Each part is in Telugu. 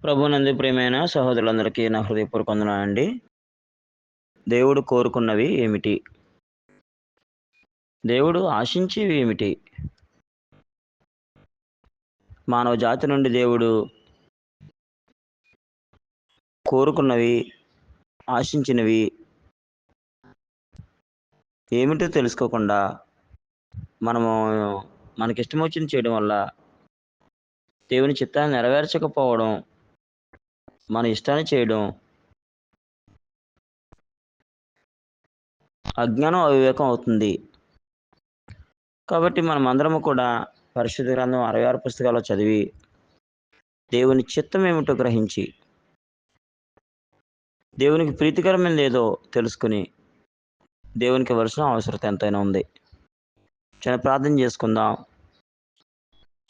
ప్రభునందు ప్రియమైన సహోదరులందరికీ నా హృదయపూర్వక వందనాలండి. దేవుడు కోరుకున్నవి ఏమిటి? దేవుడు ఆశించేవి ఏమిటి? మానవ జాతి నుండి దేవుడు కోరుకున్నవి, ఆశించినవి ఏమిటో తెలుసుకోకుండా మనము మనకిష్టమొచ్చింది చేయడం వల్ల దేవుని చిత్తాన్ని నెరవేర్చకపోవడం, మన ఇష్టాన్ని చేయడం అజ్ఞానం, అవివేకం అవుతుంది. కాబట్టి మనమందరము కూడా పరిశుద్ధ గ్రంథం 66 పుస్తకాలు చదివి దేవుని చిత్తం ఏమిటో గ్రహించి దేవునికి ప్రీతికరమైనదేదో తెలుసుకొని దేవునికి ఇవ్వాల్సిన అవసరత ఎంతైనా ఉంది. చిన్న ప్రార్థన చేసుకుందాం.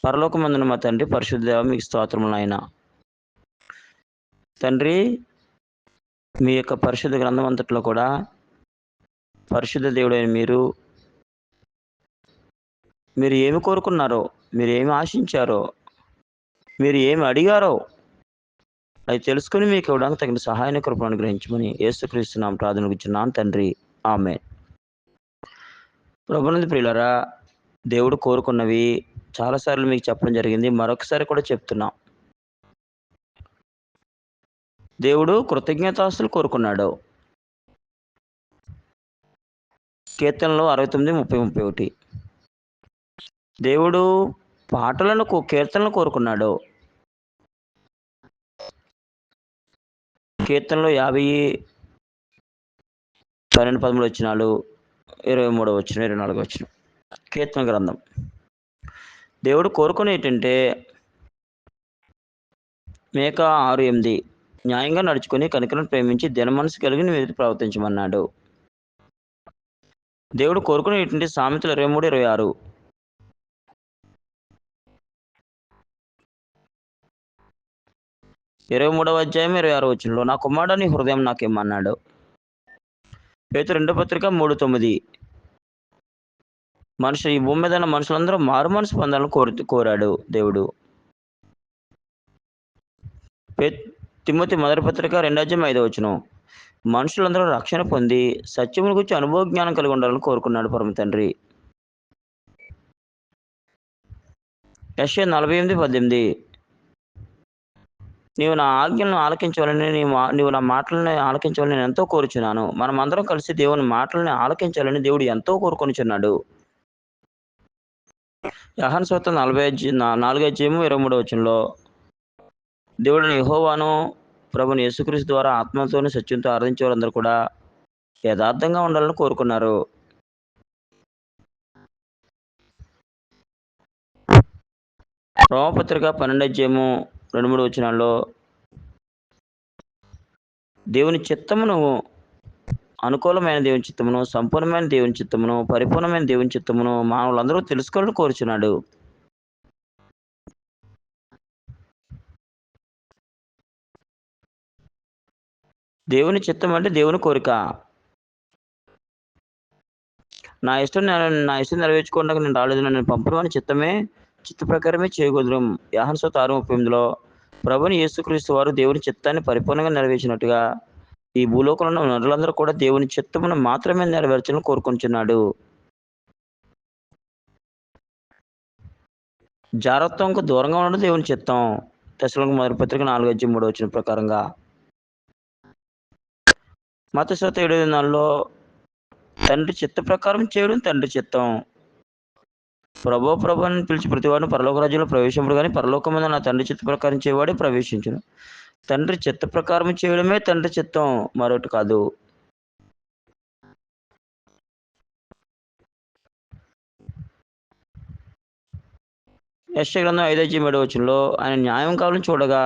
పరలోకమందున్న మా తండ్రి, పరిశుద్ధ దేవ, మీకు స్తోత్రములు నాయనా. తండ్రి, మీ యొక్క పరిశుద్ధ గ్రంథం అంతట్లో కూడా పరిశుద్ధ దేవుడైన మీరు ఏమి కోరుకున్నారో, మీరు ఏమి ఆశించారో, మీరు ఏమి అడిగారో అది తెలుసుకొని మీకు ఇవ్వడానికి తగిన సహాయాన్ని, కృపను అనుగ్రహించమని యేసుక్రీస్తు నామమున ప్రార్థన కూర్చున్నాను తండ్రి. ఆమేన్. ప్రభునందు ప్రియులారా, దేవుడు కోరుకున్నవి చాలాసార్లు మీకు చెప్పడం జరిగింది. మరొకసారి కూడా చెప్తున్నా. దేవుడు కృతజ్ఞతాస్తులు కోరుకున్నాడు. కీర్తనలు 69, 30, 31. దేవుడు కీర్తనలు కోరుకున్నాడు. కీర్తనలు 50, 12, 13 వచనాలు, 23 వచనం, 24 వచనం. కీర్తన గ్రంథం. దేవుడు కోరుకునేటంటే మీకా 6:8 న్యాయంగా నడుచుకొని కనికరం ప్రేమించి దినమనసు కలిగి నీ ఎదుట ప్రవర్తించమన్నాడు. దేవుడు కోరుకునేటంటే సామెతలు 23, 26 23వ అధ్యాయం 26 వచనంలో నా కుమారుడా నీ హృదయం నాకిమ్మన్నాడు. పేతురు 2వ పత్రిక 3:9 ఈ భూమి మీద ఉన్న మనుషులందరూ మారు మనసు పొందాలని కోరాడు దేవుడు. తిమోతి 1వ పత్రిక 2వ అధ్యాయం 5వ వచనం మనుషులందరూ రక్షణ పొంది సత్యముల గురించి అనుభవ జ్ఞానం కలిగి ఉండాలని కోరుకున్నాడు పరమ తండ్రి. యెషయా 48:18 నీవు నా ఆజ్ఞలను ఆలకించవాలని, నీవు నా మాటలను ఆలకించవాలని నేను ఎంతో కోరుచున్నాను. మనమందరం కలిసి దేవుని మాటలని ఆలకించాలని దేవుడు ఎంతో కోరుకొనిచున్నాడు. యోహాను సువార్త 4వ అధ్యాయం 23వ వచనంలో దేవుడైన యెహోవాను ప్రభుని యేసుక్రీస్తు ద్వారా ఆత్మతోను సత్యంతో ఆరాధించే వారందరూ కూడా యథార్థంగా ఉండాలని కోరుకున్నారు. రోమపత్రిక 12వ అధ్యాయం 2-3 వచనాల్లో దేవుని చిత్తమును, అనుకూలమైన దేవుని చిత్తమును, సంపూర్ణమైన దేవుని చిత్తమును, పరిపూర్ణమైన దేవుని చిత్తమును మానవులందరూ తెలుసుకోవాలని కోరుచున్నాడు. దేవుని చిత్తం అంటే దేవుని కోరిక. నా ఇష్టం నెరవేర్చుకోవడానికి నేను రాలేదు, నన్ను పంపడం అని చిత్త ప్రకారమే చేయగలుగుతాం. యోహాను సువార్త 6:38లో ప్రభుని యేసుక్రీస్తు వారు దేవుని చిత్తాన్ని పరిపూర్ణంగా నెరవేర్చినట్టుగా ఈ భూలోకంలో ఉన్న నరులందరూ కూడా దేవుని చిత్తమును మాత్రమే నెరవేర్చాలని కోరుకొనిచున్నాడు. జారత్వంకు దూరంగా ఉండడం దేవుని చిత్తం. తెస్సలోనికీయులకు 1వ పత్రిక 4వ అధ్యాయం 3వ వచనం ప్రకారంగా. మత్తయి సువార్త 7:4లో తండ్రి చిత్త ప్రకారం చేయడం తండ్రి చిత్తం. ప్రభు అని పిలిచి ప్రతివాడిని పరలోక రాజ్యంలో ప్రవేశింపుడు కానీ పరలోకమందు నా తండ్రి చిత్త ప్రకారం చేయవాడే ప్రవేశించును. తండ్రి చిత్త ప్రకారం చేయడమే తండ్రి చిత్తం, మరొకటి కాదు. యెషయా గ్రంథం 5వ అధ్యాయం 7వ వచనంలో ఆయన న్యాయం కావాలని చూడగా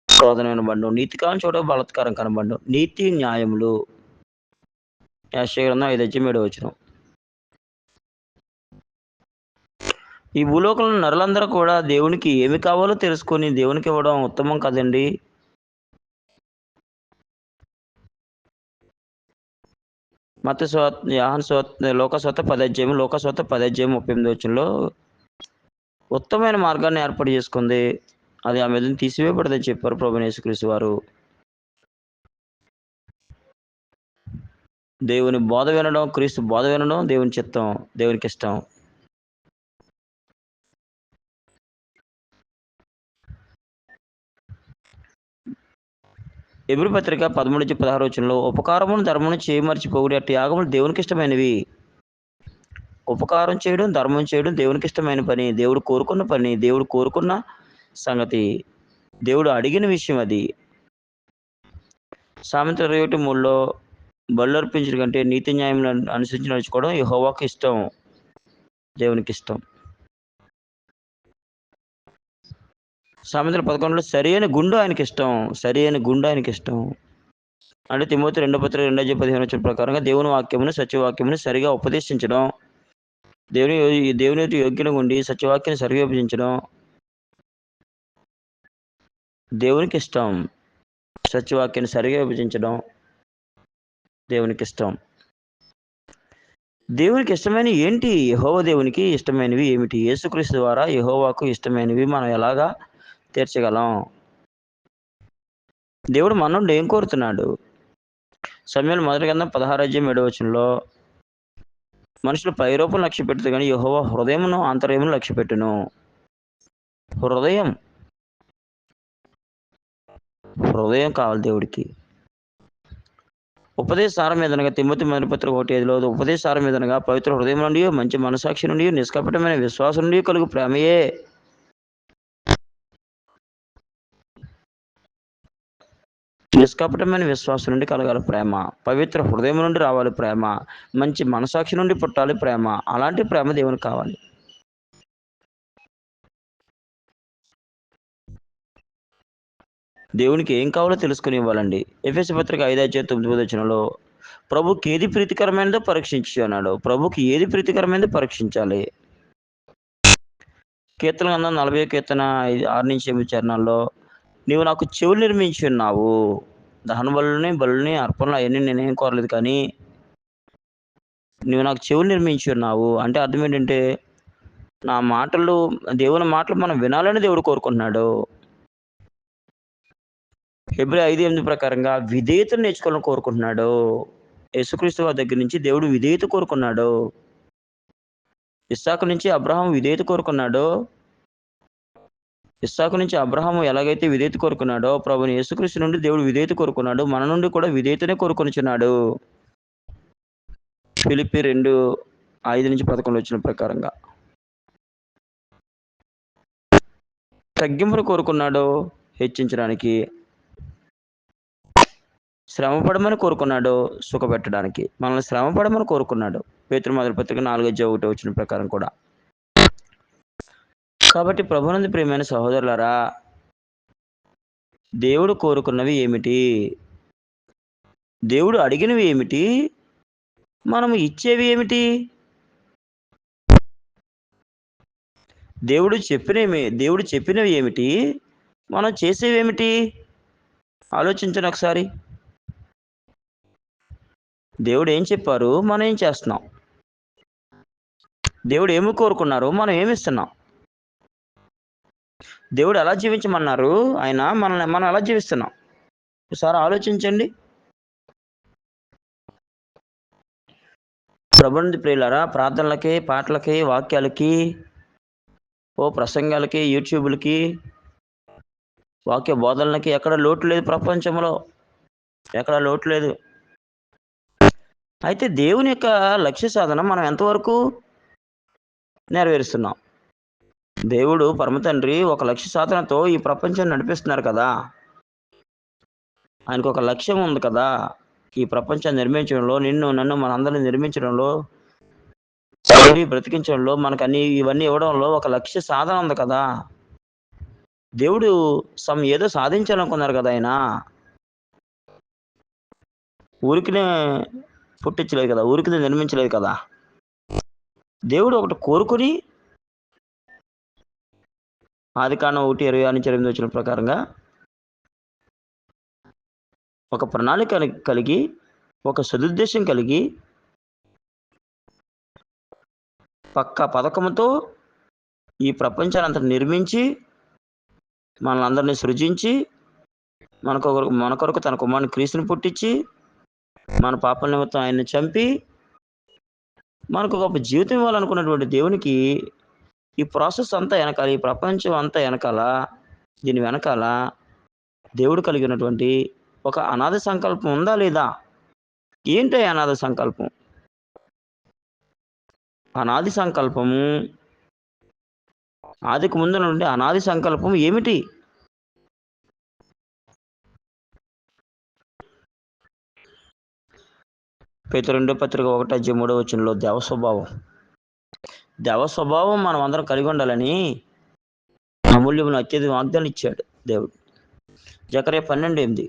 క్రోధమైన బండు, నీతి కావాలని చూడగా బలాత్కారం కనబండు. నీతి న్యాయములు. యెషయా గ్రంథం 5వ అధ్యాయం 7వ వచనం. ఈ భూలోకంలో నరులందరూ కూడా దేవునికి ఏమి కావాలో తెలుసుకొని దేవునికి ఇవ్వడం ఉత్తమం కదండి. మత్తయి సువార్త, యోహాను సువార్త, లూకా సువార్త 10వ అధ్యాయం, 38వ వచనంలో ఉత్తమమైన మార్గాన్ని ఏర్పాటు చేసుకుంది. అది ఆమె మీద నుంచి తీసివేయబడదని చెప్పారు ప్రభువైన యేసుక్రీస్తు వారు. దేవుని బోధ వినడం, క్రీస్తు బోధ వినడం దేవుని చిత్తం, దేవునికిష్టం. హెబ్రీ పత్రిక 13-16 వచనంలో ఉపకారమును ధర్మమును చేయమరిచిపోవుడి అట్టి యాగములు దేవునికిష్టమైనవి. ఉపకారం చేయడం, ధర్మం చేయడం దేవునికిష్టమైన పని. దేవుడు కోరుకున్న పని. దేవుడు కోరుకున్న సంగతి. దేవుడు అడిగిన విషయం అది. సామెతలు 21:3లో బలులర్పించుట కంటే నీతి న్యాయములను అనుసరించి నడుచుకోవడం యెహోవాకు ఇష్టం. దేవునికిష్టం. సామెతలు 11లో సరియైన గుండు ఆయనకిష్టం. సరియైన గుండు ఆయనకిష్టం. అంటే తిమోతి 2 పత్రిక 2:15 వచనం ప్రకారంగా దేవుని వాక్యమును, సత్యవాక్యమును సరిగా ఉపదేశించడం, దేవుని ఎదుట యోగ్యునిగా ఉండి సత్యవాక్యాన్ని సరిగా విభజించడం దేవునికిష్టం. సత్యవాక్యాన్ని సరిగా విభజించడం దేవునికిష్టం. దేవునికి ఇష్టమైనవి ఏంటి? యెహోవా దేవునికి ఇష్టమైనవి ఏమిటి? యేసుక్రీస్తు ద్వారా యెహోవాకు ఇష్టమైనవి మనం ఎలాగా తీర్చగలం? దేవుడు మన నుండి ఏం కోరుతున్నాడు? సమూయేలు మొదటి గ్రంథం 16:7 మనుషులు పైరూపం లక్ష్యపెట్టుదు గాని యెహోవా హృదయమును ఆంతర్యమును లక్ష్యపెట్టును. హృదయం కావాలి దేవుడికి. ఉపదేశసారం మీదనగా తిమోతి మొదటి పత్రిక 1:5లో ఉపదేశసారం మీదనగా పవిత్ర హృదయం నుండి, మంచి మనసాక్షి నుండి, నిష్కపటమైన విశ్వాసం నుండి కలుగు ప్రేమయే. నిష్కపటమైన విశ్వాసం నుండి కలగాలి ప్రేమ. పవిత్ర హృదయం నుండి రావాలి ప్రేమ. మంచి మనసాక్షి నుండి పుట్టాలి ప్రేమ. అలాంటి ప్రేమ దేవునికి కావాలి. దేవునికి ఏం కావాలో తెలుసుకుని ఇవ్వాలండి. ఎఫెసీ పత్రిక 5:9 ప్రభుకి ఏది ప్రీతికరమైనదో పరీక్షించు అన్నాడు. ప్రభుకి ఏది ప్రీతికరమైనదో పరీక్షించాలి. కీర్తన గ్రంథం 40 కీర్తన 6-8 చరణాల్లో నీవు నాకు చెవులు నిర్మించి ఉన్నావు. దహన బలులని అర్పణలు అవన్నీ నేనేం కోరలేదు కానీ నీవు నాకు చెవులు నిర్మించి ఉన్నావు. అంటే అర్థం ఏంటంటే దేవుని మాటలు మనం వినాలని దేవుడు కోరుకుంటున్నాడు. హెబ్రీ 5:8 ప్రకారంగా విధేయతను నేర్చుకోవాలని కోరుకుంటున్నాడు. యేసుక్రీస్తు వారి దగ్గర నుంచి దేవుడు విధేయత కోరుకున్నాడు. ఇస్సాకు నుంచి అబ్రహాము విధేయత కోరుకున్నాడో, ఇస్సాకు నుంచి అబ్రహాము ఎలాగైతే విధేయత కోరుకున్నాడో, ప్రభువైన యేసుక్రీస్తు నుండి దేవుడు విధేయత కోరుకున్నాడు. మన నుండి కూడా విధేయతనే కోరుకొనుచున్నాడు. ఫిలిప్పీ 2:5-11 వచ్చిన ప్రకారంగా తగ్గింపును కోరుకున్నాడు హెచ్చించడానికి, శ్రమపడమని కోరుకున్నాడు సుఖపెట్టడానికి. మనల్ని శ్రమపడమని కోరుకున్నాడు. పేతురు మొదటి పత్రిక 4:1 వచ్చిన ప్రకారం కూడా. కాబట్టి ప్రభువునందు ప్రియమైన సహోదరులారా, దేవుడు కోరుకున్నవి ఏమిటి? దేవుడు అడిగినవి ఏమిటి? మనము ఇచ్చేవి ఏమిటి? దేవుడు చెప్పినవి ఏమిటి? మనం చేసేవి ఏమిటి? ఆలోచించండి ఒకసారి. దేవుడు ఏం చెప్పారు? మనం ఏం చేస్తున్నాం? దేవుడు ఏమి కోరుకున్నారు? మనం ఏమిస్తున్నాం? దేవుడు ఎలా జీవించమన్నారు? మనం ఎలా జీవిస్తున్నాం? ఒకసారి ఆలోచించండి. ప్రభువునందు ప్రియులారా, ప్రార్థనలకి, పాటలకి, వాక్యాలకి, ప్రసంగాలకి, యూట్యూబ్‌లకి, వాక్య బోధనలకి ఎక్కడ లోటు లేదు ప్రపంచంలో. ఎక్కడ లోటు లేదు. అయితే దేవుని యొక్క లక్ష్య సాధన మనం ఎంతవరకు నెరవేరుస్తున్నాం? దేవుడు పరమతండ్రి ఒక లక్ష్య సాధనతో ఈ ప్రపంచాన్ని నడిపిస్తున్నారు కదా! ఆయనకు ఒక లక్ష్యం ఉంది కదా! ఈ ప్రపంచాన్ని నిర్మించడంలో, నిన్ను, నన్ను మనందరిని నిర్మించడంలో, బ్రతికించడంలో, మనకు ఇవన్నీ ఇవ్వడంలో ఒక లక్ష్య సాధన ఉంది కదా! దేవుడు ఏదో సాధించాలనుకున్నారు కదా ఆయన. ఊరికినే పుట్టించలేదు కదా! ఊరికినే నిర్మించలేదు కదా! దేవుడు ఒకటి కోరుకొని ఆదికాండం 1:26-28 వచ్చిన ప్రకారంగా ఒక ప్రణాళిక కలిగి, ఒక సదుద్దేశం కలిగి, పక్కా పథకంతో ఈ ప్రపంచాన్ని అంతా నిర్మించి మనల్నందరిని సృజించి మన కొరకు తన కుమారుని క్రీస్తుని పుట్టించి, మన పాపల నిమిత్తం ఆయన్ని చంపి, మనకు గొప్ప జీవితం ఇవ్వాలనుకున్నటువంటి దేవునికి ఈ ప్రాసెస్ అంతా ఎనకాల, ఈ ప్రపంచం అంతా ఎనకాల, దీని వెనకాల దేవుడు కలిగినటువంటి ఒక అనాథ సంకల్పం ఉందా లేదా? ఏంటి ఆ అనాథ సంకల్పం? అనాది సంకల్పము, ఆదికి ముందు నుండి అనాది సంకల్పం ఏమిటి? పేతురు రెండో పత్రిక 1:3 దేవ స్వభావం మనం అందరం కలిగి ఉండాలని అమూల్యమైన అత్యధిక వాగ్దానం ఇచ్చాడు దేవుడు. జకర్యా 12:8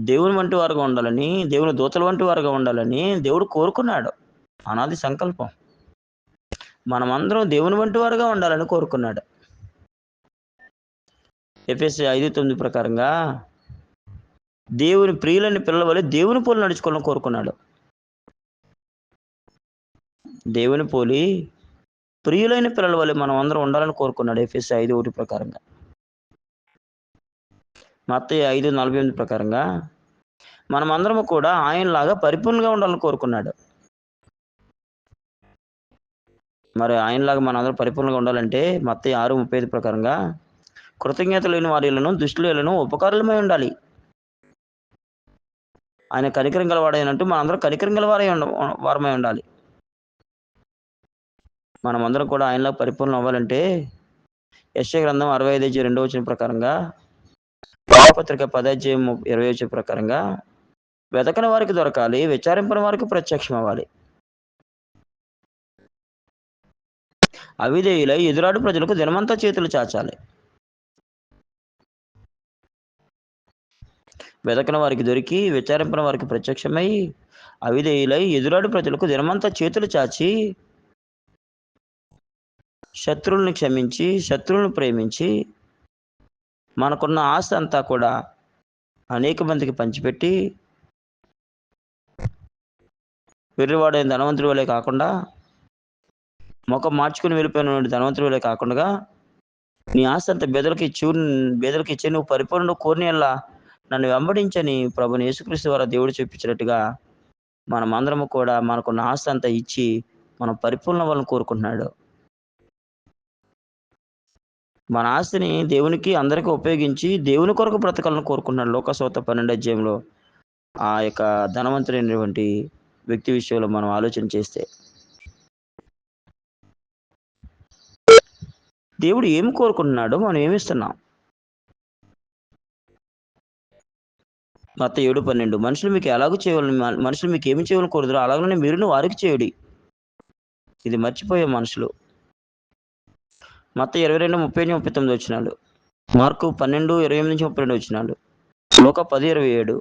దేవుని వంటి వారుగా ఉండాలని, దేవుని దూతల వంటి వారుగా ఉండాలని దేవుడు కోరుకున్నాడు. అనాది సంకల్పం. మనమందరం దేవుని వంటి వారుగా ఉండాలని కోరుకున్నాడు. ఎఫెసీ 5:9 ప్రకారంగా దేవుని ప్రియులని పిల్లల వలె దేవుని పోలి నడుచుకోవాలని కోరుకున్నాడు. దేవుని పోలి ప్రియులైన పిల్లల వలె మనం అందరం ఉండాలని కోరుకున్నాడు. ఎఫెసీ 5:1 ప్రకారంగా. మత్తయి 5:48 ప్రకారంగా మనమందరము కూడా ఆయనలాగా పరిపూర్ణంగా ఉండాలని కోరుకున్నాడు. మరి ఆయనలాగా మనందరం పరిపూర్ణంగా ఉండాలంటే మత్తయి 6:35 ప్రకారంగా కృతజ్ఞత లేని వారిలను, దుష్టులను ఉపకారులమై ఉండాలి. ఆయన కనికరం గలవాడైనట్టు మనందరం కనికరం వారమై ఉండాలి. మనమందరం కూడా ఆయనలా పరిపూర్ణం అవ్వాలంటే యెషయా గ్రంథం 65:2 ప్రకారంగా, పత్రిక 10:20 ప్రకారంగా వెతకని వారికి దొరకాలి, విచారింపని వారికి ప్రత్యక్షం అవ్వాలి. అవిధేయులై ఎదురాడు ప్రజలకు దినమంతా చేతులు చాచాలి. వెతకని వారికి దొరికి, విచారింపని వారికి ప్రత్యక్షమై, అవిధేయులై ఎదురాడు ప్రజలకు దినమంతా చేతులు చాచి, శత్రువుల్ని క్షమించి, శత్రువులను ప్రేమించి, మనకున్న ఆస్తి అంతా కూడా అనేక మందికి పంచిపెట్టి, వెర్రివాడైన ధనవంతుడి వలె కాకుండా, ముఖం మార్చుకుని వెళ్ళిపోయినటువంటి ధనవంతుడి వలె కాకుండా, నీ ఆస్తి అంతా బేదలకు ఇచ్చి నువ్వు పరిపూర్ణ కోరినల్లా నన్ను వెంబడించని ప్రభుని యేసుక్రీస్తు ద్వారా దేవుడు చెప్పించినట్టుగా మనమందరము కూడా మనకున్న ఆస్తి అంతా ఇచ్చి మనం పరిపూర్ణ వాళ్ళని కోరుకుంటున్నాడు. మన ఆస్తిని దేవునికి అందరికీ ఉపయోగించి దేవుని కొరకు బ్రతకాలని కోరుకుంటున్నాడు. లోకసువార్త 12 ఆ యొక్క ధనవంతుడైనటువంటి వ్యక్తి విషయంలో మనం ఆలోచన చేస్తే, దేవుడు ఏమి కోరుకుంటున్నాడో మనం ఏమిస్తున్నాం. మత్తయి 7:12 మనుషులు మీకు ఎలాగూ చేయాలని, మనుషులు మీకు ఏమి చేయాలని కోరుదురో అలాగనే మీరును వారికి చేయుడి. ఇది మర్చిపోయే మనుషులు. మత్తయి 22:30-39 మార్కు 12:28-32 లోక 10:27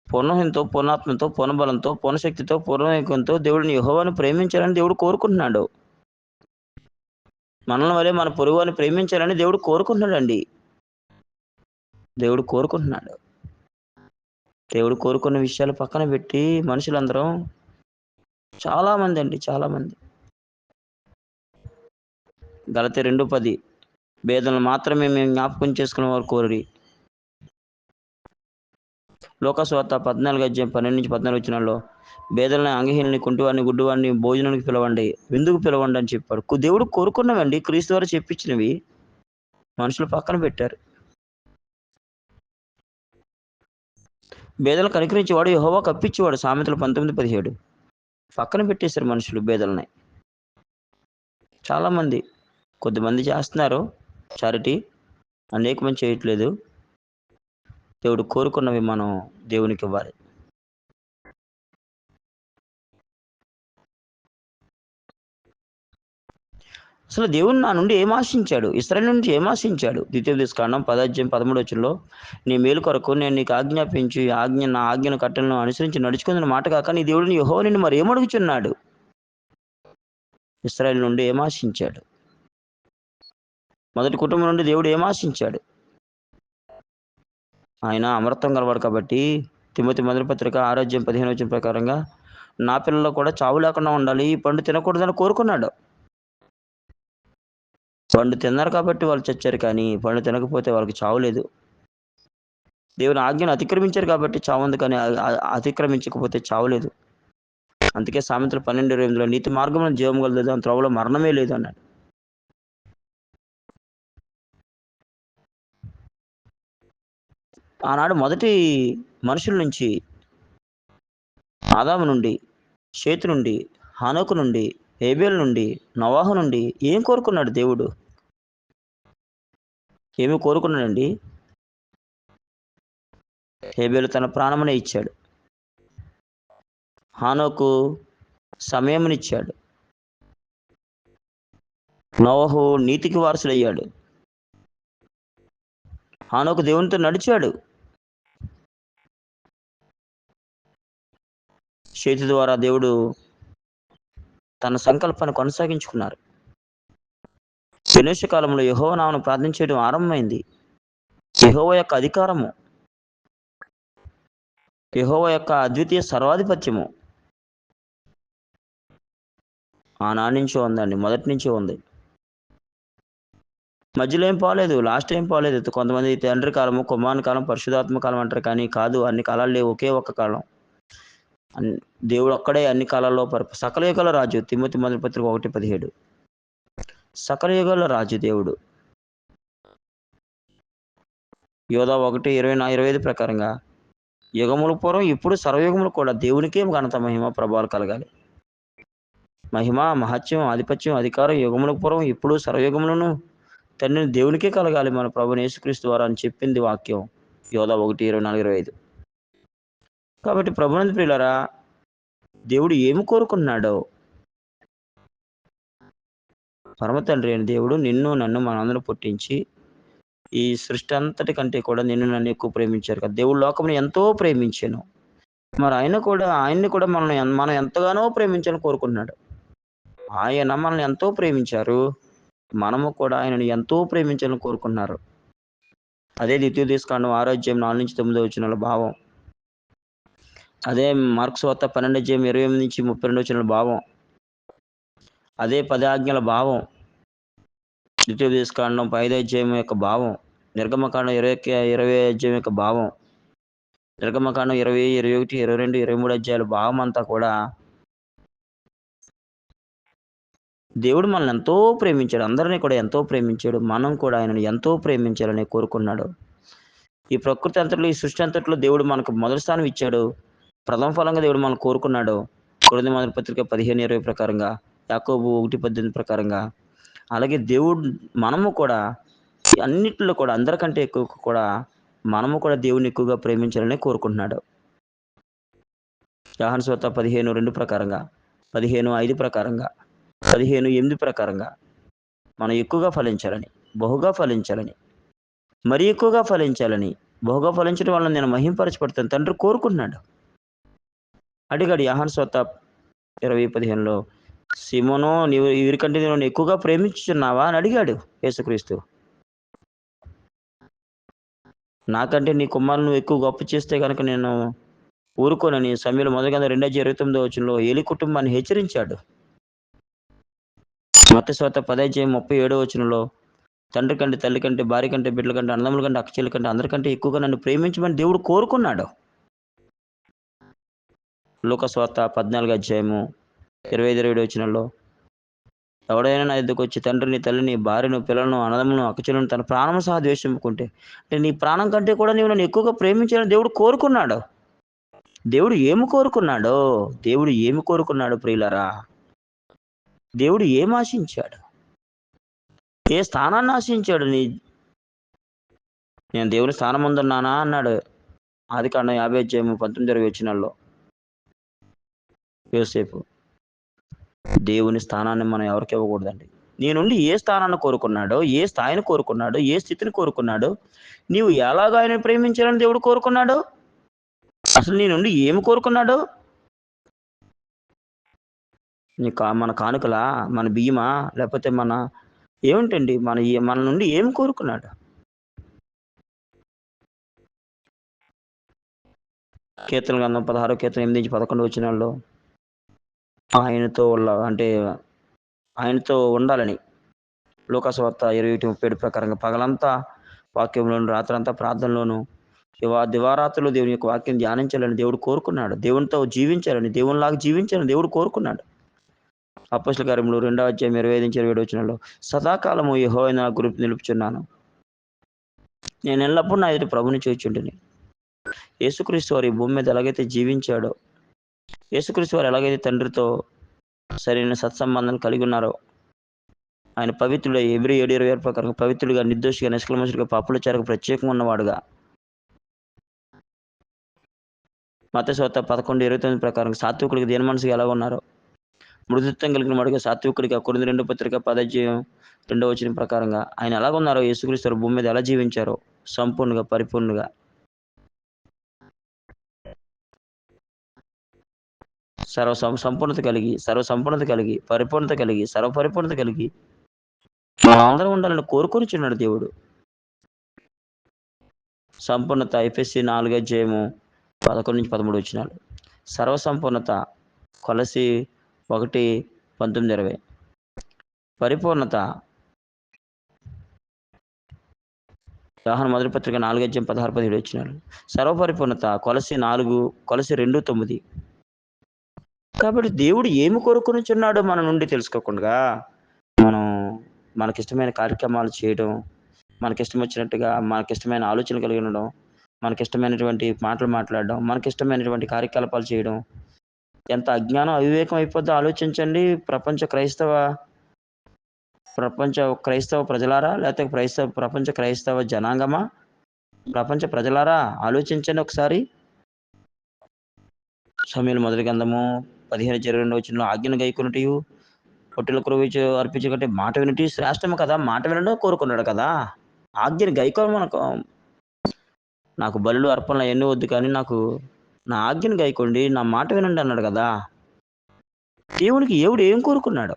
పూర్ణహంతో, పూర్ణాత్మతో, పూర్ణబలంతో, పూర్ణశక్తితో, పూర్ణవేగంతో దేవుడిని యెహోవాను ప్రేమించాలని దేవుడు కోరుకుంటున్నాడు. మనల్ని వలె మన పొరుగువారిని ప్రేమించాలని దేవుడు కోరుకుంటున్నాడండి. దేవుడు కోరుకుంటున్నాడు. దేవుడు కోరుకున్న విషయాలు పక్కన పెట్టి మనుషులందరం చాలామంది గలతీ 2:10 భేదలను మాత్రమే మేము జ్ఞాపకం చేసుకునే వారు కోరిరి. లోకసువార్త 14:12-14 భేదలని, అంగహీనుని, కుంటివాడిని, గుడ్డివాడిని భోజనానికి పిలవండి, విందుకు పిలవండి అని చెప్పాడు. దేవుడు కోరుకున్నవండి, క్రీస్తు ద్వారా చెప్పించినవి మనుషులు పక్కన పెట్టారు. బేదలు కనికరించేవాడు యెహోవా కప్పించేవాడు. సామెతలు 19:17 పక్కన పెట్టేశారు మనుషులు బేదలని. చాలామంది, కొద్దిమంది చేస్తున్నారు చారిటీ, అనేక మంది చేయట్లేదు. దేవుడు కోరుకున్నవి మనం దేవునికి ఇవ్వాలి. అసలు దేవుడు నా నుండి ఏం ఆశించాడు? ఇశ్రాయేలు నుంచి ఏం ఆశించాడు? ద్వితీయోపదేశకాండం 10:13 నీ మేలు కొరకు నేను నీకు ఆజ్ఞాపించి నా ఆజ్ఞను కట్టలను అనుసరించి నడుచుకున్న మాట కాక నీ దేవుడిని యెహోవా నిన్ను మరి ఏమడుగుచున్నాడు? ఇశ్రాయేలు నుండి ఏం ఆశించాడు? మొదటి కుటుంబం నుండి దేవుడు ఏం ఆశించాడు? ఆయన అమరత్వం గలవాడు కాబట్టి తిమోతి మొదటి పత్రిక 6:15 ప్రకారంగా నా పిల్లలు కూడా చావు లేకుండా ఉండాలి, ఈ పండు తినకూడదని కోరుకున్నాడు. పండు తిన్నారు కాబట్టి వాళ్ళు చచ్చారు కానీ, పండు తినకపోతే వాళ్ళకి చావు లేదు. దేవుని ఆజ్ఞను అతిక్రమించారు కాబట్టి చావుంది కానీ, అతిక్రమించకపోతే చావు లేదు. అందుకే సామెతలు 12:28లో నీతి మార్గమున జీవం గలదు, దాని త్రోవలో మరణమే లేదు అన్నాడు. ఆనాడు మొదటి మనుషుల నుంచి, ఆదాము నుండి, షేతు నుండి, హానోకు నుండి, హేబేలు నుండి, నోవాహు నుండి ఏం కోరుకున్నాడు దేవుడు? ఏమి కోరుకున్నాడండి? హేబేలు తన ప్రాణమునే ఇచ్చాడు. హానోకు సమయమునిచ్చాడు. నోవహు నీతికి వారసుడయ్యాడు. హానోకు దేవునితో నడిచాడు. షేతు ద్వారా దేవుడు తన సంకల్పాన్ని కొనసాగించుకున్నారు. వినాశ కాలంలో యెహోవా నామమును ప్రార్థించడం ఆరంభమైంది. యెహోవా యొక్క అధికారము, యెహోవా యొక్క అద్వితీయ సర్వాధిపత్యము ఆనాటి నుంచే ఉందండి. మొదటి నుంచే ఉంది. మధ్యలో ఏం పోలేదు. లాస్ట్ ఏం పోలేదు. కొంతమంది తండ్రి కాలము, కుమారుని కాలం, పరిశుద్ధాత్మ కాలం అంటారు కానీ కాదు, అన్ని కాలాలు లేవు. ఒకే ఒక్క కాలం. అన్ దేవుడు ఒక్కడే అన్ని కాలాల్లో సకల యుగాల రాజు. తిమోతి మొదటి పత్రిక 1:17. సకల యుగాల రాజు దేవుడు. యోధా 1:25 ప్రకారంగా యుగముల పూర్వం ఇప్పుడు సర్వయుగములు కూడా దేవునికే ఘనత, మహిమ, ప్రభావాలు కలగాలి. మహిమ, మహత్యం, ఆధిపత్యం, అధికారం యుగములకు పూర్వం ఇప్పుడు సర్వయుగములను తండ్రి దేవునికే కలగాలి మన ప్రభువైన యేసుక్రీస్తు ద్వారా అని చెప్పింది వాక్యం. యోధా 1:24-25. కాబట్టి ప్రభునందు ప్రియులారా, దేవుడు ఏమి కోరుకున్నాడో, పరమ తండ్రి అయిన దేవుడు నిన్ను, నన్ను, మనందరం పుట్టించి ఈ సృష్టి అంతటి కంటే కూడా నిన్ను, నన్ను ఎక్కువ ప్రేమించారు కదా! దేవుడు లోకమును ఎంతో ప్రేమించెను. మరి ఆయన్ని కూడా మనం ఎంతగానో ప్రేమించాలని కోరుకుంటున్నాడు. ఆయన మనల్ని ఎంతో ప్రేమించారు. మనము కూడా ఆయనను ఎంతో ప్రేమించాలని కోరుకుంటున్నారు. అదే ద్వితీయోపదేశకాండం 6 అధ్యాయం 4-9 వచనాల భావం. అదే మార్కు సువార్త 12 అధ్యాయం 28-32 వచనాల భావం. అదే 10 ఆజ్ఞల భావం. ద్వితీయోపదేశకాండం 5 అధ్యాయం యొక్క భావం. నిర్గమకాండం 20 అధ్యాయం యొక్క భావం. నిర్గమకాండం 20, 21, 22, 23 అధ్యాయాల భావం అంతా కూడా దేవుడు మనల్ని ఎంతో ప్రేమించాడు. అందరిని కూడా ఎంతో ప్రేమించాడు. మనం కూడా ఆయనను ఎంతో ప్రేమించాలని కోరుకున్నాడు. ఈ ప్రకృతి అంతట్లో, ఈ సృష్టి అంతట్లో దేవుడు మనకు మొదటి స్థానం ఇచ్చాడు. ప్రథమ ఫలంగా దేవుడు మనల్ని కోరుకున్నాడు. కొరింథీ మొదటి పత్రిక 15:20 ప్రకారంగా, యాకోబు 1:18 ప్రకారంగా. అలాగే దేవుడు మనము కూడా అన్నిట్లో కూడా అందరికంటే ఎక్కువ కూడా మనము కూడా దేవుడిని ఎక్కువగా ప్రేమించాలని కోరుకుంటున్నాడు. యోహాను సువార్త 15:2 ప్రకారంగా, 15:5 ప్రకారంగా, 15:8 ప్రకారంగా మనం ఎక్కువగా ఫలించాలని, బహుగా ఫలించాలని, మరీ ఎక్కువగా ఫలించాలని, బహుగా ఫలించడం వల్ల నేను మహింపరచబడతాను తండ్రి కోరుకుంటున్నాడు. అడిగాడు యోహాను సువార్త 20:15లో, సీమోను నీవు వీరికంటే నన్ను ఎక్కువగా ప్రేమించుచున్నావా అని అడిగాడు యేసుక్రీస్తు. నాకంటే నీ కుమారుని నువ్వు ఎక్కువ గొప్ప చేస్తే గనుక నేను ఊరుకోనని సమూయేలు మొదటి గ్రంథం 2:29 వచనంలో ఏలి కుటుంబాన్ని హెచ్చరించాడు. మత్తయి సువార్త 10:37 వచనంలో తండ్రి కంటే, తల్లి కంటే, భార్య కంటే, బిడ్డల కంటే, అన్నదమ్ముల కంటే, అక్కచెల్లెల కంటే అందరికంటే ఎక్కువగా నన్ను ప్రేమించమని దేవుడు కోరుకున్నాడు. లూకా సువార్త 14 అధ్యాయము 25-27 వచనంలో ఎవడైనా నా యొద్దకు వచ్చి తండ్రిని, తల్లిని, భార్యను, పిల్లలను, అన్నదమ్ములను, అక్కచెల్లెలను తన ప్రాణము సహా ద్వేషింపుకుంటే, అంటే నీ ప్రాణం కంటే కూడా నీవు నన్ను ఎక్కువగా ప్రేమించాలని దేవుడు కోరుకున్నాడు. దేవుడు ఏమి కోరుకున్నాడో, దేవుడు ఏమి కోరుకున్నాడు ప్రియులారా? దేవుడు ఏమి ఆశించాడు? ఏ స్థానాన్ని ఆశించాడు? నేను దేవుని స్థానమందున్నానా అన్నాడు. ఆదికాండం 50 అధ్యాయము 19-20 వచనాల్లో యోసేపు. దేవుని స్థానాన్ని మనం ఎవరికి ఇవ్వకూడదండి. నీ నుండి ఏ స్థానాన్ని కోరుకున్నాడో, ఏ స్థాయిని కోరుకున్నాడో, ఏ స్థితిని కోరుకున్నాడో, నీవు ఎలాగ ఆయనను ప్రేమించాలని దేవుడు కోరుకున్నాడో, అసలు నీ నుండి ఏమి కోరుకున్నాడో, మన కానుకలా, మన బియ్యమా, లేకపోతే ఏమిటండి మన నుండి ఏమి కోరుకున్నాడు? కీర్తన గ్రంథం 16 కీర్తన 8-11 వచనాల్లో ఆయనతో ఉండాలని, లోకాసువార్త 21:37 ప్రకారంగా పగలంతా వాక్యంలోను, రాత్రంతా ప్రార్థనలోను, దివారాత్రులు దేవుని యొక్క వాక్యం ధ్యానించాలని దేవుడు కోరుకున్నాడు. దేవునితో జీవించాలని, దేవునిలాగా జీవించాలని దేవుడు కోరుకున్నాడు. అపోస్తల కార్యములు 2:25-27 వచనంలో సదాకాలము యెహోవా నా గురించి నిలుపుచున్నాను. నేను ఎల్లప్పుడూ నా ఎదుట ప్రభుని చూచుంటిని. యేసుక్రీస్తు వారు ఈ భూమి మీద ఎలాగైతే జీవించాడో, యేసుక్రీస్తు వారు ఎలాగైతే తండ్రితో సరైన సత్సంబంధాన్ని కలిగి ఉన్నారో, ఆయన పవిత్రుడు హెబ్రీ 7:26 ప్రకారం పవిత్రుడిగా, నిర్దోషిగా, నిష్కల్మషుడిగా, పాపుల చేరకు ప్రత్యేకంగా ఉన్నవాడుగా, మత్తయి సువార్త 11:29 ప్రకారం సాత్వికుడికి దీన మనసుగా ఎలా ఉన్నారో, మృదుత్వం కలిగిన వాడుగా సాత్వికుడిగా, కొరింథీ 2 పత్రిక 10:2 ప్రకారంగా ఆయన ఎలాగున్నారో, యేసుక్రీస్తు భూమి మీద ఎలా జీవించారో సంపూర్ణంగా, పరిపూర్ణంగా, సంపూర్ణత కలిగి, సర్వపరిపూర్ణత కలిగి మనమందరం ఉండాలని కోరుకొనిచున్నాడు దేవుడు. సంపూర్ణత ఎఫెసీ 4:11-13 వచనాలు. సర్వసంపూర్ణత కొలస్సీ 1:19-20. పరిపూర్ణత యోహాను మొదటి పత్రిక 4:16-17 వచనాలు. సర్వపరిపూర్ణత కొలస్సీ 2:9. కాబట్టి దేవుడు ఏమి కోరుకొనిచున్నాడో మన నుండి తెలుసుకోకుండా మనం మనకిష్టమైన కార్యక్రమాలు చేయడం, మనకిష్టం వచ్చినట్టుగా, మనకిష్టమైన ఆలోచనలు కలిగి ఉండడం, మనకిష్టమైనటువంటి మాటలు మాట్లాడడం, మనకిష్టమైనటువంటి కార్యకలాపాలు చేయడం ఎంత అజ్ఞానం, అవివేకం అయిపోద్దో ఆలోచించండి. ప్రపంచ క్రైస్తవ ప్రజలారా, లేకపోతే ప్రపంచ క్రైస్తవ జనాంగమా, ప్రపంచ ప్రజలారా ఆలోచించండి ఒకసారి. సమూయేలు మొదటి గ్రంథము 15:22 వచనంలో ఆజ్ఞను గైకొనుటయు పొట్టేళ్ల క్రొవ్వు అర్పించు కంటే మాట వినుట శ్రేష్టము కదా. మాట వినడం కోరుకున్నాడు కదా. ఆజ్ఞను గైకోమనకు. నాకు బలులు అర్పణలు ఎన్ని వద్దు, కానీ నాకు నా ఆజ్ఞను గైకోండి, నా మాట వినండి అన్నాడు కదా. దేవునికి దేవుడు ఏం కోరుకున్నాడు?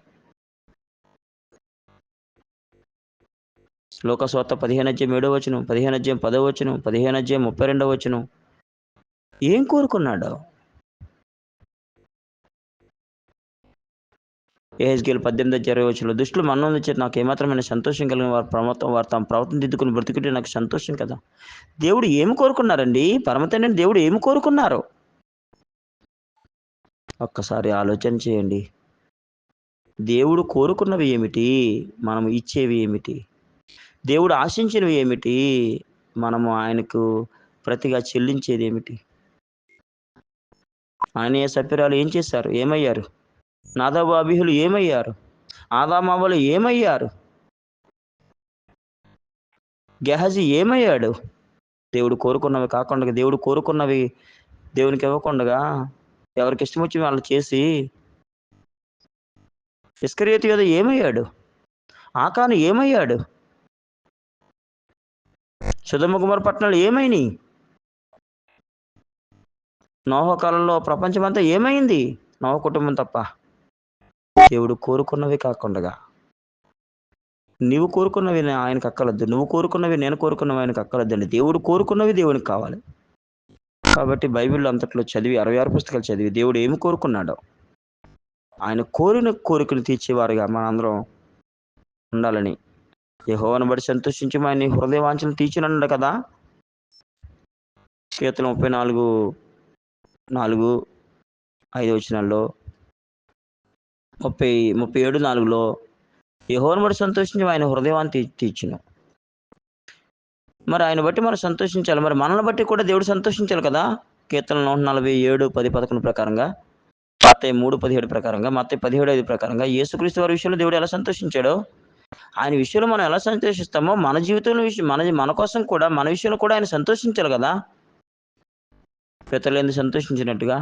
లోకాసువార్త 15:7 15:10 15:32 ఏం కోరుకున్నాడు? యెహెజ్కేలు 18:20 దుష్టులు మన్నొందించేది నాకు ఏమాత్రమైన సంతోషం కలిగిన వారు తమ ప్రవర్తన దిద్దుకుని బ్రతుకుటే నాకు సంతోషం కదా. దేవుడు ఏమి కోరుకున్నారండి? పరమతండ్రిని దేవుడు ఏమి కోరుకున్నారు? ఒక్కసారి ఆలోచన చేయండి. దేవుడు కోరుకున్నవి ఏమిటి? మనం ఇచ్చేవి ఏమిటి? దేవుడు ఆశించినవి ఏమిటి? మనము ఆయనకు ప్రతిగా చెల్లించేది ఏమిటి? ఆయన సభ్యురాలు ఏం చేశారు? ఏమయ్యారు? నాదాబు అబీహులు ఏమయ్యారు? ఆదామావలు ఏమయ్యారు? గెహజీ ఏమయ్యాడు? దేవుడు కోరుకున్నవి కాకుండా, దేవుడు కోరుకున్నవి దేవునికి ఇవ్వకుండా, ఎవరికి ఇష్టం వచ్చి వాళ్ళు చేసి, ఇస్కరియోతు యోధ ఏమయ్యాడు? ఆకాను ఏమయ్యాడు? సొదొమ గొమొర్రా పట్టణాలు ఏమైనాయి? నోహ కాలంలో ప్రపంచమంతా ఏమైంది? నోహ కుటుంబం తప్ప. దేవుడు కోరుకున్నవి కాకుండా, నీవు కోరుకున్నవి ఆయనకు అక్కలొద్దు, నువ్వు కోరుకున్నవి నేను కోరుకున్నవి ఆయనకు అక్కలొద్దండి. దేవుడు కోరుకున్నవి దేవునికి కావాలి. కాబట్టి బైబిల్లో అంతట్లో చదివి 66 పుస్తకాలు చదివి దేవుడు ఏమి కోరుకున్నాడో, ఆయన కోరిన కోరికలు తీర్చేవారుగా మనందరం ఉండాలని, యెహోవాను బట్టి సంతోషించి ఆయన హృదయ వాంఛలు తీర్చునన్నాడు కదా. కీర్తన 34:4-5 వచనాల్లో, 37:4లో యెహోవాను బట్టి సంతోషించి ఆయన హృదయవాన్ని తీర్చును. మరి ఆయన బట్టి మనం సంతోషించాలి. మరి మనల్ని బట్టి కూడా దేవుడు సంతోషించాలి కదా. కీర్తన 147:10-11 ప్రకారంగా, మత్తయి 3:17 ప్రకారంగా, మత్తయి 17:5 ప్రకారంగా యేసుక్రీస్తు వారి విషయంలో దేవుడు ఎలా సంతోషించాడో, ఆయన విషయంలో మనం ఎలా సంతోషిస్తామో మన జీవితంలో మన కోసం కూడా, మన విషయంలో కూడా ఆయన సంతోషించాలి కదా. పితరులందు సంతోషించినట్టుగా,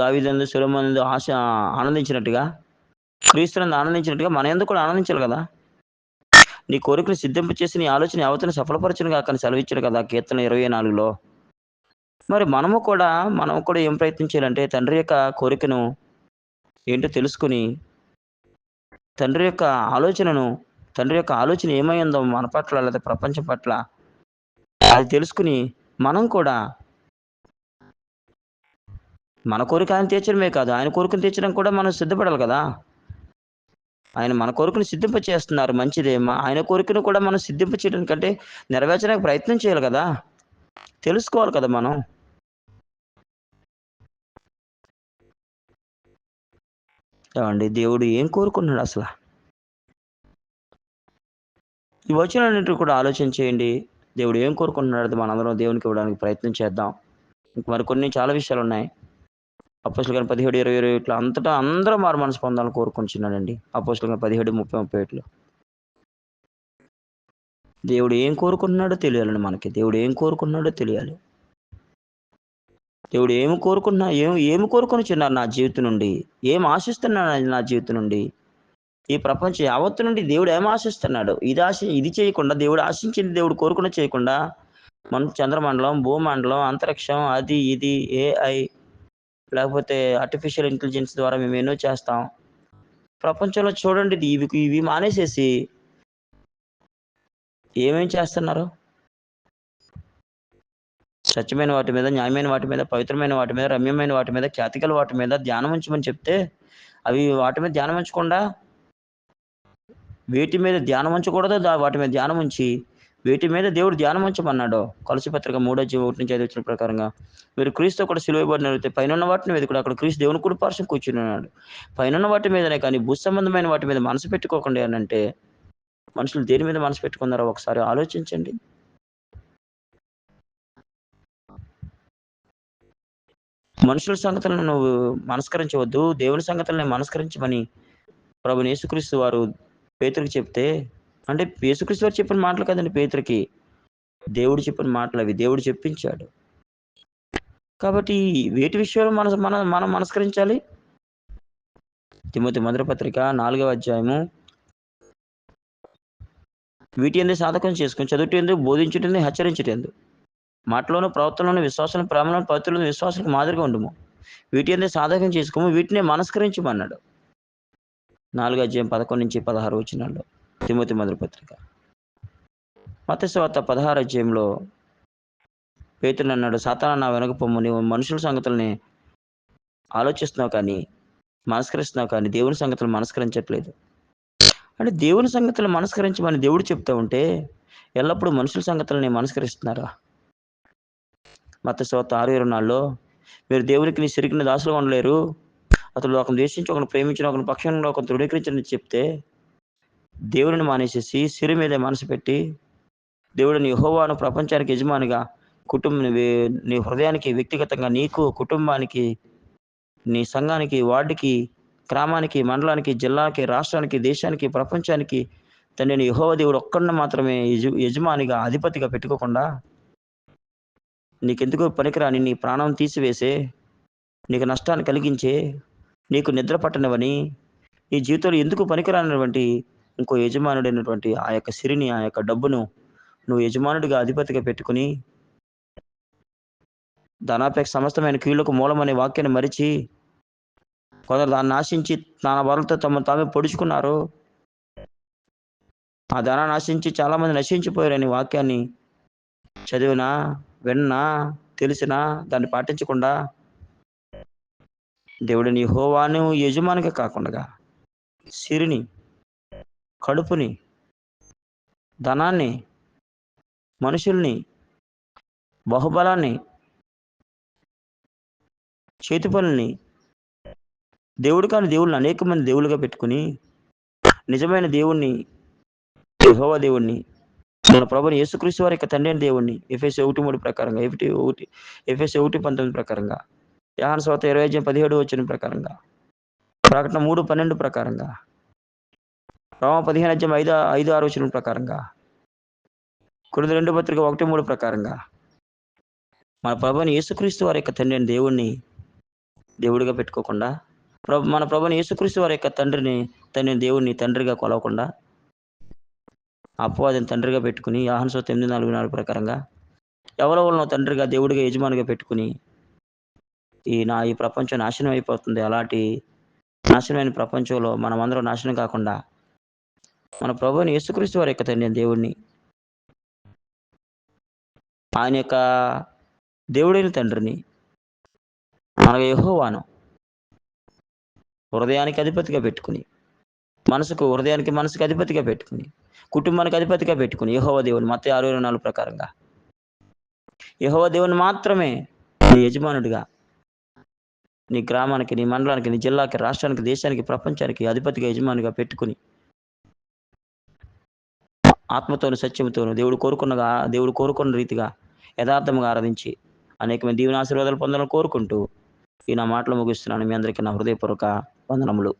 దావీదందు సొలొమోను ఆనందించినట్టుగా, క్రీస్తునందు ఆనందించినట్టుగా మన యందు కూడా ఆనందించాలి కదా. నీ కోరికను సిద్ధింపచేసి నీ ఆలోచన యావత్తును సఫలపరచును గాక అని సెలవిచ్చాడు కదా కీర్తన 24లో. మరి మనము కూడా ఏం ప్రయత్నం చేయాలంటే, తండ్రి యొక్క కోరికను ఏంటో తెలుసుకుని, తండ్రి యొక్క ఆలోచన ఏమైందో మన పట్ల లేదా ప్రపంచం పట్ల అది తెలుసుకుని, మనం కూడా మన కోరిక ఆయన తీర్చడమే కాదు, ఆయన కోరికను తీర్చడం కూడా మనం సిద్ధపడాలి కదా. ఆయన మన కొరకును సిద్ధింపచేస్తున్నారు మంచిదే. ఆయన కోరికను కూడా మనం సిద్ధింపచేయడానికంటే నెరవేర్చడానికి ప్రయత్నం చేయాలి గదా! తెలుసుకోవాలి కదా మనం. ఏవండీ దేవుడు ఏం కోరుకుంటున్నాడసల? ఈ వచనాలన్నిటిని కూడా ఆలోచన చేయండి. దేవుడు ఏం కోరుకుంటున్నాడో మనందరం దేవునికి ఇవ్వడానికి ప్రయత్నం చేద్దాం. ఇంక మరికొన్ని చాలా విషయాలున్నాయి. అపోస్తలుల కార్యం 17, 20, 20 ఇట్లా అంతటా అందరూ మారుమనసు పొందాలని కోరుకొనుచున్నానండి. అపోస్తలుల కార్యం 17, 30, 31లో. దేవుడు ఏం కోరుకుంటున్నాడో తెలియాలండి మనకి. దేవుడు ఏం కోరుకుంటున్నాడో తెలియాలి. దేవుడు ఏమి కోరుకొనుచున్నారు నా జీవితం నుండి? ఏం ఆశిస్తున్నాడు నా జీవితం నుండి? ఈ ప్రపంచం యావత్తు నుండి దేవుడు ఏమి ఆశిస్తున్నాడు? ఇది చేయకుండా దేవుడు ఆశించింది దేవుడు కోరుకున్నది చేయకుండా మనం చంద్రమండలం, భూమండలం, అంతరిక్షం అది ఇది ఏఐ లేకపోతే ఆర్టిఫిషియల్ ఇంటెలిజెన్స్ ద్వారా మేము ఎన్నో చేస్తాం. ప్రపంచంలో చూడండి ఇవి ఇవి మానేసేసి ఏమేం చేస్తున్నారు? సత్యమైన వాటి మీద, న్యాయమైన వాటి మీద, పవిత్రమైన వాటి మీద, రమ్యమైన వాటి మీద, ఖ్యాతిగల వాటి మీద ధ్యానం ఉంచమని చెప్తే, అవి వాటి మీద ధ్యానం ఉంచకుండా, వేటి మీద ధ్యానం ఉంచకూడదో వాటి మీద ధ్యానం ఉంచి, వేటి మీద దేవుడు ధ్యానం ఉంచమన్నాడో, కొలస్సీ పత్రిక 3:1-5 వచ్చిన ప్రకారంగా, మీరు క్రీస్తుతో కూడా సిలువ వేయబడినట్లయితే పైనున్న వాటిని వెతుకుడు. అక్కడ క్రీస్తు దేవుని కుడి పార్శ్వం కూర్చున్నాడు. పైనున్న వాటి మీదనే కానీ భూ సంబంధమైన వాటి మీద మనసు పెట్టుకోకండి అనంటే, మనుషులు దేని మీద మనసు పెట్టుకున్నారో ఒకసారి ఆలోచించండి. మనుషుల సంగతులను నువ్వు మనస్కరించవద్దు. దేవుని సంగతుల్ని మనస్కరించమని ప్రభువైన యేసుక్రీస్తు వారు పేతురుకి చెప్తే, అంటే యేసుక్రీస్తు వారు చెప్పిన మాటలు కాదండి పేతురుకి. దేవుడు చెప్పిన మాటలవి. దేవుడు చెప్పించాడు. కాబట్టి వేటి విషయంలో మనం మనస్కరించాలి? తిమోతి మొదటి పత్రిక 4వ అధ్యాయము వీటి యందే సాధకం చేసుకొని చదువుట యందు, బోధించుట యందు, హెచ్చరించుట యందు. మాటలోను, ప్రవర్తనలోను, విశ్వాసంలో, ప్రేమలోను, పవిత్రులను, విశ్వాసులకు మాదిరిగా ఉండుము. వీటి యందే సాధకం చేసుకోము. వీటినే మనస్కరించమన్నాడు. 4 అధ్యాయం 11-16 వచనాల్లో తిమోతి మొదటి పత్రిక. మత్తయి సువార్త 16 అధ్యాయంలో పేతురు అన్నాడు, సాతానా నా వెనక పొమ్ము, నీవు మనుషుల సంగతుల్ని ఆలోచిస్తున్నావు కానీ, మనస్కరిస్తున్నావు కానీ, దేవుని సంగతులు మనస్కరించట్లేదు. అంటే దేవుని సంగతులు మనస్కరించమని దేవుడు చెప్తా ఉంటే, ఎల్లప్పుడూ మనుషుల సంగతులని మనస్కరిస్తున్నారా? మత్తయి సువార్త 6:24లో మీరు దేవునికి నీ సిరికిన దాసులుగా ఉండలేరు. అతడు ఒకరిని ద్వేషించి, ఒకరిని ప్రేమించిన, ఒకరిని పక్షంగా ఒకరిని తృణీకరించని చెప్తే, దేవుడిని మానేసేసి సిరి మీదే మనసు పెట్టి, దేవుడిని యెహోవాను ప్రపంచానికి యజమానిగా, నీ హృదయానికి వ్యక్తిగతంగా నీకు, కుటుంబానికి, నీ సంఘానికి, వార్డుకి, గ్రామానికి, మండలానికి, జిల్లాకి, రాష్ట్రానికి, దేశానికి, ప్రపంచానికి తండ్రి యెహోవా దేవుడు ఒక్కడిని మాత్రమే యజమానిగా, అధిపతిగా పెట్టుకోకుండా, నీకెందుకో పనికిరాని నీ ప్రాణం తీసివేసే, నీకు నష్టాన్ని కలిగించే, నీకు నిద్ర పట్టనివని, నీ జీవితంలో ఎందుకు పనికిరానటువంటి ఇంకో యజమానుడైనటువంటి ఆ యొక్క సిరిని, ఆ యొక్క డబ్బును నువ్వు యజమానుడిగా, అధిపతిగా పెట్టుకొని, ధనాపేక్ష సమస్తమైన కీళ్లకు మూలమనే వాక్యాన్ని మరిచి, కొందరు దాన్ని ఆశించి తన వరలతో తమను తామే పొడుచుకున్నారు. ఆ ధనాన్ని ఆశించి చాలామంది నశించిపోయారనే వాక్యాన్ని చదివినా, విన్నా, తెలిసినా దాన్ని పాటించకుండా, దేవుడిని యెహోవాను యజమానిగా కాకుండగా, సిరిని, కడుపుని, ధనాన్ని, మనుషుల్ని, బహుబలాన్ని, చేతి పనుల్ని, దేవుడు కాని దేవుళ్ళని అనేక మంది దేవుళ్ళుగా పెట్టుకుని, నిజమైన దేవుణ్ణి, యెహోవా దేవుణ్ణి, మన ప్రభువైన యేసుక్రీస్తు వారి యొక్క తండ్రి అయిన దేవుణ్ణి, ఎఫెసీ 1:3 ప్రకారంగా, ఎఫెసీ 1:19 ప్రకారంగా, యోహాను సువార్త 20:17 వచనం ప్రకారంగా, ప్రకటన 3:12 ప్రకారంగా, రోమా 15:5-6 వచనం ప్రకారంగా, కొరింథీ 2 పత్రిక 1:3 ప్రకారంగా, మన ప్రభువైన యేసుక్రీస్తు వారి యొక్క తండ్రి అయిన దేవుణ్ణి దేవుడిగా పెట్టుకోకుండా, మన ప్రభువైన యేసుక్రీస్తు వారి యొక్క తండ్రిని దేవుణ్ణి తండ్రిగా కొలవకుండా, అపవాదిని తండ్రిగా పెట్టుకుని, యోహాను సువార్త 8:44 ప్రకారంగా, ఎవరెవరినో తండ్రిగా, దేవుడిగా, యజమానిగా పెట్టుకుని, ఈ ప్రపంచం నాశనం అయిపోతుంది. అలాంటి నాశనమైన ప్రపంచంలో మనమందరం నాశనం కాకుండా, మన ప్రభువైన యేసుక్రీస్తు వారి యొక్క తండ్రి అయిన దేవుణ్ణి, ఆయన యొక్క దేవుడైన తండ్రిని, మన యెహోవాను హృదయానికి అధిపతిగా పెట్టుకుని, హృదయానికి మనసుకు అధిపతిగా పెట్టుకుని, కుటుంబానికి అధిపతిగా పెట్టుకుని యెహోవా దేవుని మత్తయి 6:24 ప్రకారంగా యెహోవా దేవుని మాత్రమే నీ యజమానుడిగా, నీ గ్రామానికి, నీ మండలానికి, నీ జిల్లాకి, రాష్ట్రానికి, దేశానికి, ప్రపంచానికి అధిపతిగా, యజమానిగా పెట్టుకుని ఆత్మతోను, సత్యముతోను దేవుడు కోరుకున్న రీతిగా యథార్థముగా ఆరాధించి అనేకమైన దీవెన ఆశీర్వాదాలు పొందాలని కోరుకుంటూ ఈ నా మాటలు ముగిస్తున్నాను. మీ అందరికీ నా హృదయపూర్వక వందనములు.